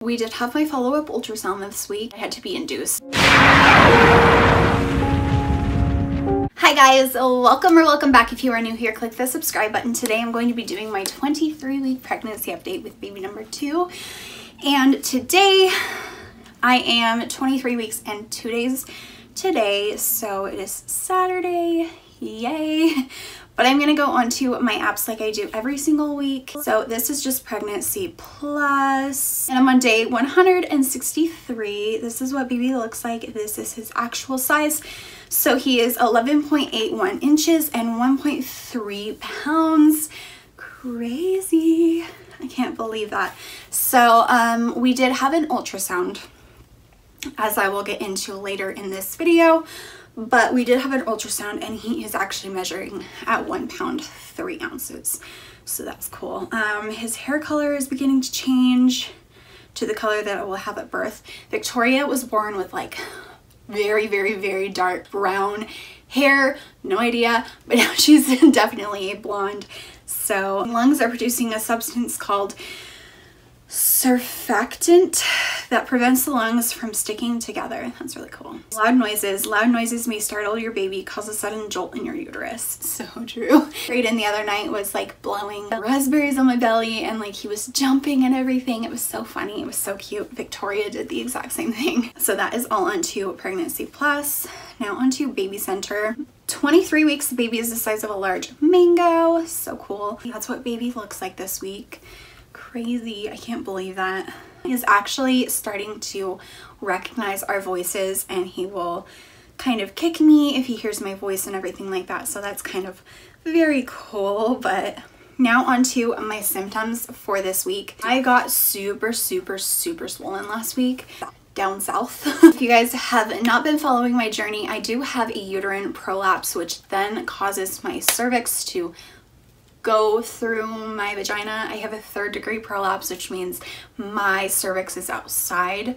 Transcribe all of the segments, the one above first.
We did have my follow-up ultrasound this week. I had to be induced. Hi guys, welcome back. If you are new here, click the subscribe button. Today I'm going to be doing my 23-week pregnancy update with baby number 2. And today I am 23 weeks and 2 days today, so it is Saturday, yay. But I'm gonna go on to my apps like I do every single week. So this is just Pregnancy Plus, and I'm on day 163. This is what baby looks like. This is his actual size. So he is 11.81 inches and 1.3 pounds. Crazy. I can't believe that. So we did have an ultrasound, as I will get into later in this video. But we did have an ultrasound and he is actually measuring at 1 pound 3 ounces. So that's cool. His hair color is beginning to change to the color that it will have at birth. Victoria was born with like very dark brown hair. No idea, but now she's definitely a blonde. So lungs are producing a substance called surfactant that prevents the lungs from sticking together. That's really cool. Loud noises may startle your baby, cause a sudden jolt in your uterus. So true. Brayden the other night was like blowing raspberries on my belly and like he was jumping and everything. It was so funny. It was so cute. Victoria did the exact same thing. So that is all onto Pregnancy Plus. Now onto Baby Center. 23 weeks, the baby is the size of a large mango. So cool. That's what baby looks like this week. Crazy. I can't believe that. He is actually starting to recognize our voices and he will kind of kick me if he hears my voice and everything like that. So that's kind of very cool. But now onto my symptoms for this week. I got super swollen last week down south. If you guys have not been following my journey, I do have a uterine prolapse, which then causes my cervix to go through my vagina. I have a 3rd-degree prolapse, which means my cervix is outside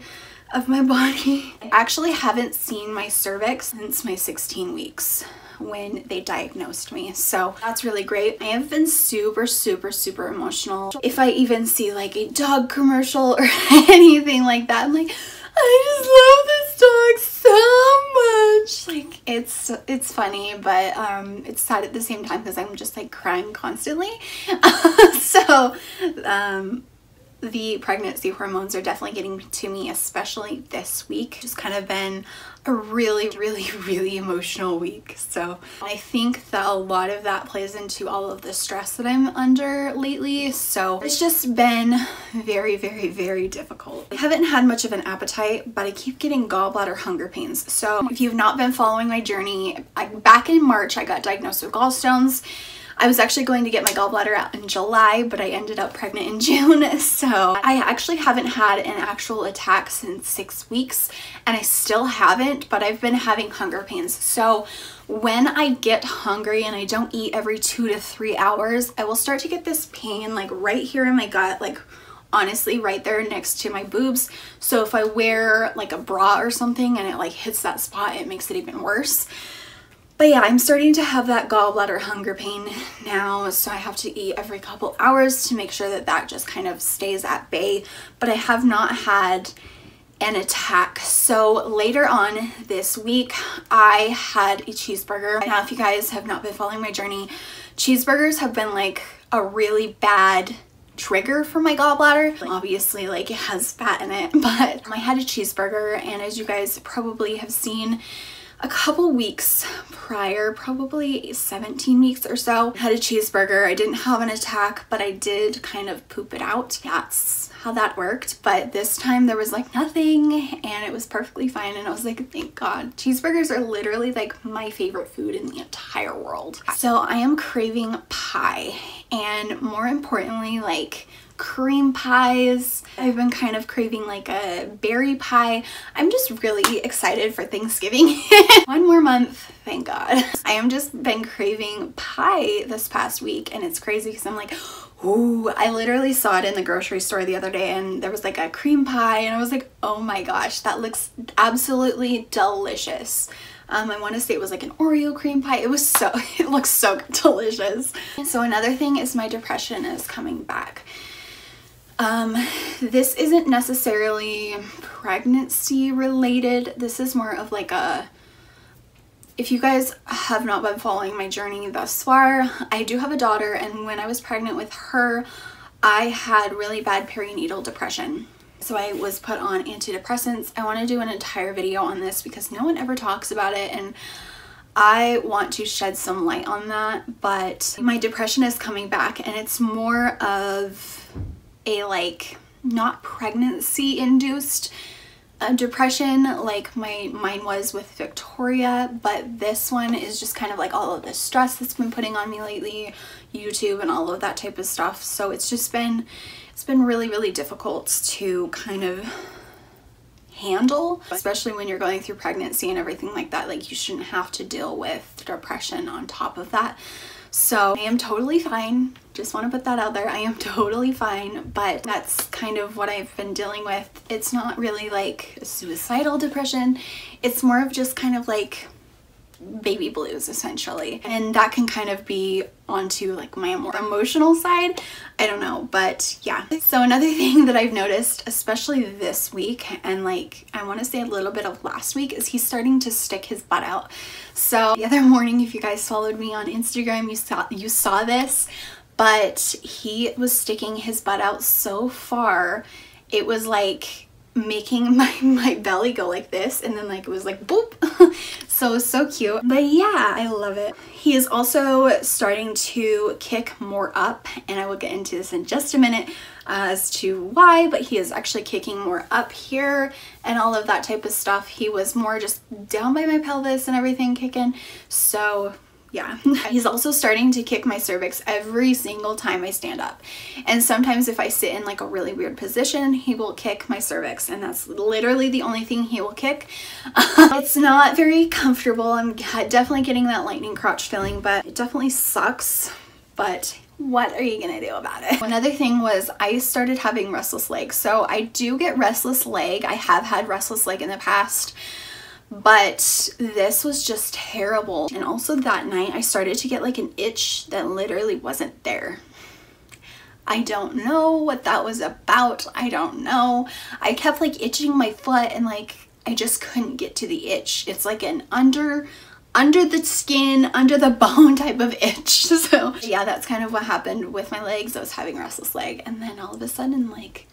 of my body. I actually haven't seen my cervix since my 16 weeks when they diagnosed me, so that's really great. I have been super emotional. If I even see like a dog commercial or anything like that, I'm like, I just love this dog so much. Like it's funny, but it's sad at the same time because I'm just like crying constantly. So the pregnancy hormones are definitely getting to me, especially this week. Just kind of been a really emotional week. So I think that a lot of that plays into all of the stress that I'm under lately. So it's just been very difficult. I haven't had much of an appetite, but I keep getting gallbladder hunger pains. So if you've not been following my journey, back in March I got diagnosed with gallstones. I was actually going to get my gallbladder out in July, but I ended up pregnant in June. So I actually haven't had an actual attack since 6 weeks, and I still haven't, but I've been having hunger pains. So when I get hungry and I don't eat every 2 to 3 hours, I will start to get this pain like right here in my gut, like honestly right there next to my boobs. So if I wear like a bra or something and it like hits that spot, it makes it even worse. But yeah, I'm starting to have that gallbladder hunger pain now, so I have to eat every couple hours to make sure that that just kind of stays at bay. But I have not had an attack. So later on this week, I had a cheeseburger. Now, if you guys have not been following my journey, cheeseburgers have been like a really bad trigger for my gallbladder. Obviously, like it has fat in it, but I had a cheeseburger, and as you guys probably have seen, a couple weeks prior, probably 17 weeks or so, I had a cheeseburger. I didn't have an attack, but I did kind of poop it out. That's how that worked. But this time there was like nothing and it was perfectly fine. And I was like, thank God. Cheeseburgers are literally like my favorite food in the entire world. So I am craving pie, and more importantly, like cream pies. I've been kind of craving like a berry pie. I'm just really excited for Thanksgiving. 1 more month, thank God. I am just been craving pie this past week, and it's crazy because I'm like, ooh, I literally saw it in the grocery store the other day and there was like a cream pie and I was like, oh my gosh, that looks absolutely delicious. I want to say it was like an Oreo cream pie. It looks so delicious. So another thing is my depression is coming back. This isn't necessarily pregnancy related. This is more of like a, if you guys have not been following my journey thus far, I do have a daughter, and when I was pregnant with her, I had really bad perinatal depression. So I was put on antidepressants. I want to do an entire video on this because no one ever talks about it, and I want to shed some light on that. But my depression is coming back, and it's more of a like not pregnancy induced depression like mine was with Victoria, but this one is just kind of like all of the stress that's been putting on me lately, YouTube and all of that type of stuff. So it's been really, really difficult to kind of handle, especially when you're going through pregnancy and everything like that. Like, you shouldn't have to deal with depression on top of that. So I am totally fine. Just want to put that out there. I am totally fine, but that's kind of what I've been dealing with. It's not really like suicidal depression. It's more of just kind of like baby blues essentially, and that can kind of be onto like my more emotional side. I don't know, but yeah. So another thing that I've noticed, especially this week, and like I want to say a little bit of last week, is he's starting to stick his butt out. So the other morning, if you guys followed me on Instagram, you saw this, but he was sticking his butt out so far, it was like making my belly go like this, and then like it was like boop. So cute. But yeah, I love it. He is also starting to kick more up, and I will get into this in just a minute as to why, but he is actually kicking more up here and all of that type of stuff. He was more just down by my pelvis and everything kicking. So yeah. He's also starting to kick my cervix every single time I stand up. And sometimes if I sit in like a really weird position, he will kick my cervix, and that's literally the only thing he will kick. It's not very comfortable. I'm definitely getting that lightning crotch feeling, but it definitely sucks. But what are you gonna do about it? Another thing was I started having restless leg. So I do get restless leg. I have had restless leg in the past, but this was just terrible. And also that night I started to get like an itch that literally wasn't there. I don't know what that was about. I don't know. I kept like itching my foot, and like I just couldn't get to the itch. It's like an under the skin, under the bone type of itch. So yeah, that's kind of what happened with my legs. I was having restless leg, and then all of a sudden like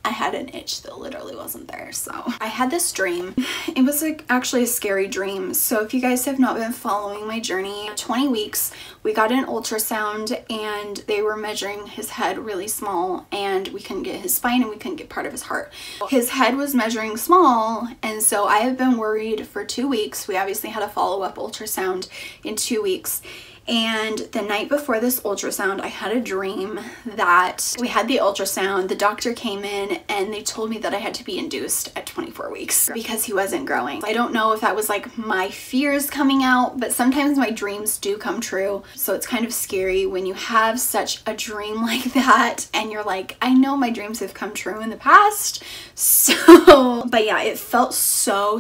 I had an itch that literally wasn't there. So I had this dream. It was like actually a scary dream. So if you guys have not been following my journey, 20 weeks, we got an ultrasound, and they were measuring his head really small, and we couldn't get his spine, and we couldn't get part of his heart. His head was measuring small, and so I have been worried for 2 weeks. We obviously had a follow-up ultrasound in 2 weeks. And the night before this ultrasound, I had a dream that we had the ultrasound, the doctor came in, and they told me that I had to be induced at 24 weeks because he wasn't growing. I don't know if that was like my fears coming out, but sometimes my dreams do come true. So it's kind of scary when you have such a dream like that, and you're like, I know my dreams have come true in the past. So, but yeah, it felt so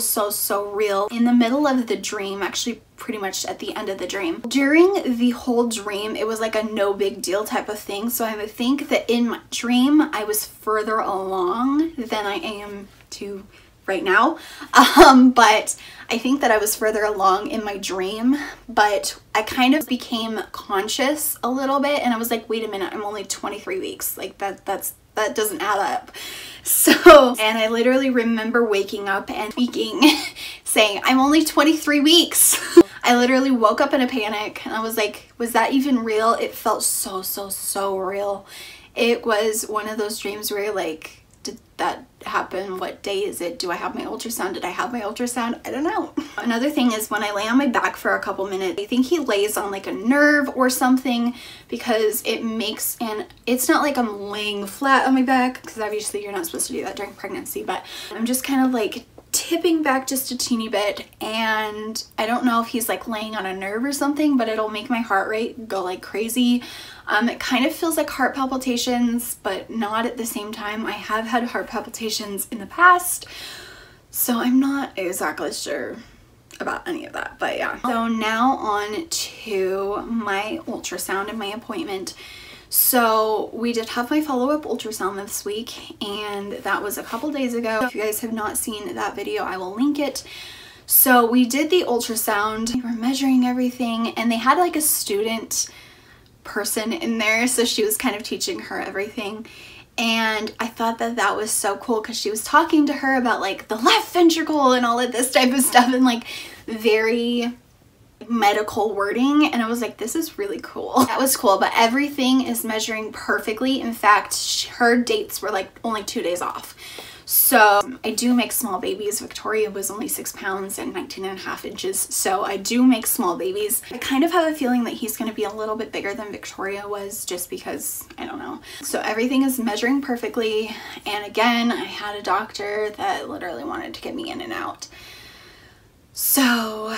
real. In the middle of the dream, actually pretty much at the end of the dream. During the whole dream, it was like a no big deal type of thing. So I would think that in my dream, I was further along than I am to right now. But I think that I was further along in my dream, but I kind of became conscious a little bit, and I was like, wait a minute, I'm only 23 weeks. Like that doesn't add up. So, and I literally remember waking up and speaking, saying, I'm only 23 weeks. I literally woke up in a panic, and I was like, was that even real? It felt so real. It was one of those dreams where you're like, did that happen? What day is it? Do I have my ultrasound? Did I have my ultrasound? I don't know. Another thing is when I lay on my back for a couple minutes, I think he lays on like a nerve or something, because it makes, and it's not like I'm laying flat on my back, because obviously you're not supposed to do that during pregnancy, but I'm just kind of like tipping back just a teeny bit, and I don't know if he's like laying on a nerve or something, but it'll make my heart rate go like crazy. It kind of feels like heart palpitations, but not at the same time. I have had heart palpitations in the past, so I'm not exactly sure about any of that, but yeah. So now on to my ultrasound and my appointment. So we did have my follow-up ultrasound this week, and that was a couple days ago. If you guys have not seen that video, I will link it. So we did the ultrasound, we were measuring everything, and they had like a student person in there, so she was kind of teaching her everything. And I thought that that was so cool because she was talking to her about like the left ventricle and all of this type of stuff, and like very medical wording, and I was like, this is really cool. That was cool, but everything is measuring perfectly. In fact, her dates were like only 2 days off. So I do make small babies. Victoria was only 6 pounds and 19.5 inches. So I do make small babies. I kind of have a feeling that he's going to be a little bit bigger than Victoria was, just because, I don't know. So everything is measuring perfectly. And again, I had a doctor that literally wanted to get me in and out. So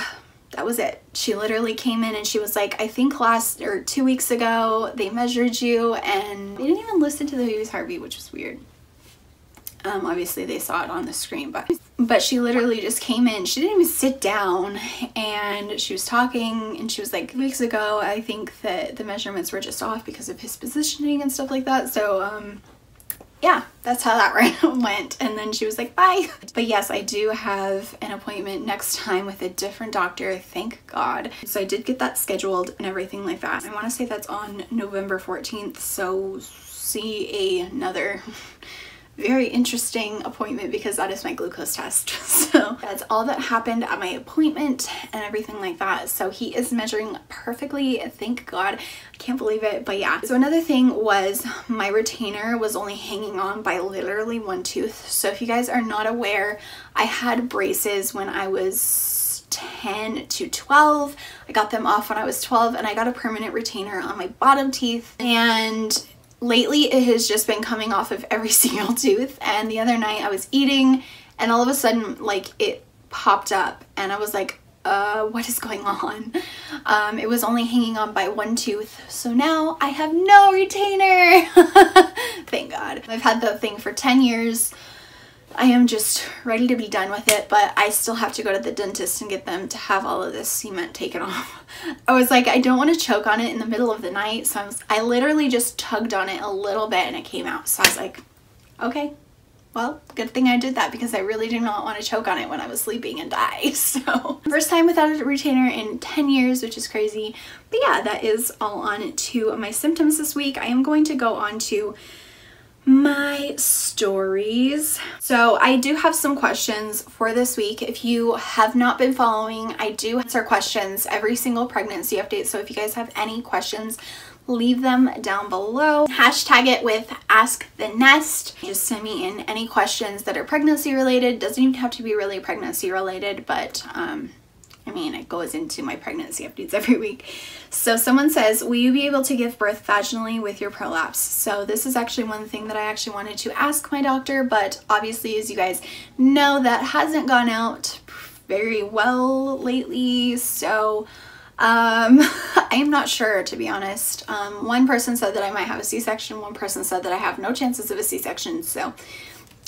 that was it. She literally came in and she was like, I think 2 weeks ago they measured you, and they didn't even listen to the baby's heartbeat, which was weird. Obviously they saw it on the screen, but she literally just came in. She didn't even sit down, and she was talking, and she was like, weeks ago I think that the measurements were just off because of his positioning and stuff like that. So yeah, that's how that went. And then she was like, bye. But yes, I do have an appointment next time with a different doctor, thank God. So I did get that scheduled and everything like that. I want to say that's on November 14th. So see another very interesting appointment, because that is my glucose test. So that's all that happened at my appointment and everything like that. So he is measuring perfectly, thank God. I can't believe it, but yeah. So another thing was my retainer was only hanging on by literally 1 tooth. So if you guys are not aware, I had braces when I was 10 to 12. I got them off when I was 12, and I got a permanent retainer on my bottom teeth, and lately it has just been coming off of every single tooth. And the other night I was eating, and all of a sudden like it popped up, and I was like, what is going on? It was only hanging on by 1 tooth, so now I have no retainer. Thank God. I've had that thing for 10 years. I am just ready to be done with it, but I still have to go to the dentist and get them to have all of this cement taken off. I was like, I don't want to choke on it in the middle of the night, so I literally just tugged on it a little bit and it came out. So I was like, okay, well, good thing I did that, because I really did not want to choke on it when I was sleeping and die. So first time without a retainer in 10 years, which is crazy. But yeah, that is all on to my symptoms this week. I am going to go on to my stories. So I do have some questions for this week. If you have not been following, I do answer questions every single pregnancy update. So if you guys have any questions, leave them down below. Hashtag it with Ask the Nest. Just send me in any questions that are pregnancy related. Doesn't even have to be really pregnancy related, but I mean, it goes into my pregnancy updates every week. So someone says, will you be able to give birth vaginally with your prolapse? So this is actually one thing that I actually wanted to ask my doctor, but obviously, as you guys know, that hasn't gone out very well lately. So I am not sure, to be honest. One person said that I might have a C-section. One person said that I have no chances of a C-section. So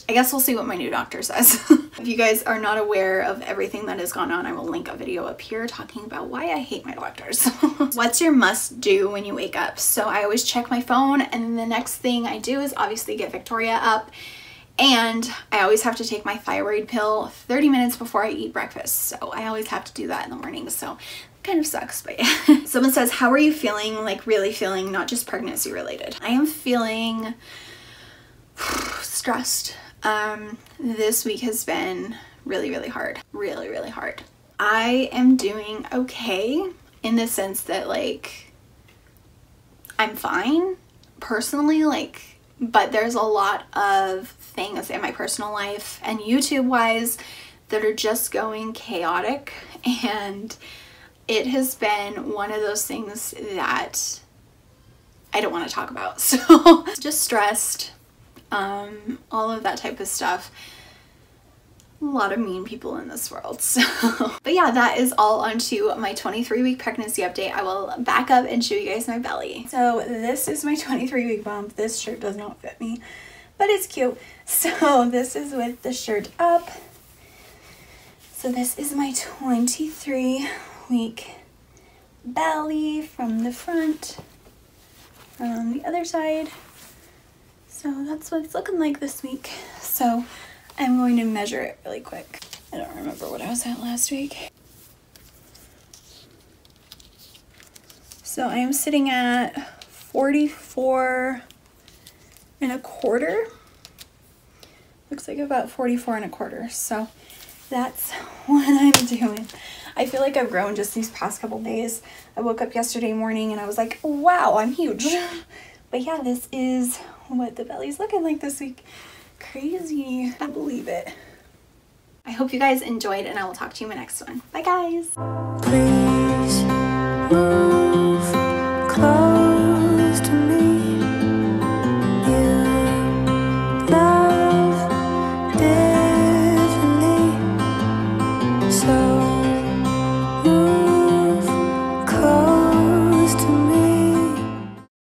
I guess we'll see what my new doctor says. If you guys are not aware of everything that has gone on, I will link a video up here talking about why I hate my doctors. What's your must do when you wake up? So I always check my phone, and then the next thing I do is obviously get Victoria up, and I always have to take my thyroid pill 30 minutes before I eat breakfast. So I always have to do that in the morning. So kind of sucks, but yeah. Someone says, how are you feeling? Like really feeling, not just pregnancy related. I am feeling stressed. This week has been really hard. Really hard. I am doing okay in the sense that like I'm fine personally, like, but there's a lot of things in my personal life and YouTube wise that are just going chaotic, and it has been one of those things that I don't want to talk about. So just stressed, all of that type of stuff. A lot of mean people in this world. So but yeah, that is all onto my 23-week pregnancy update. I will back up and show you guys my belly. So this is my 23-week bump. This shirt does not fit me, but it's cute. So this is with the shirt up. So this is my 23-week belly from the front. and on the other side. So that's what it's looking like this week. So I'm going to measure it really quick. I don't remember what I was at last week. So I am sitting at 44 and a quarter. Looks like about 44 and a quarter. So that's what I'm doing. I feel like I've grown just these past couple days. I woke up yesterday morning and I was like, wow, I'm huge. But yeah, this is what the belly's looking like this week. Crazy. I can't believe it. I hope you guys enjoyed, and I will talk to you in my next one. Bye guys. Please.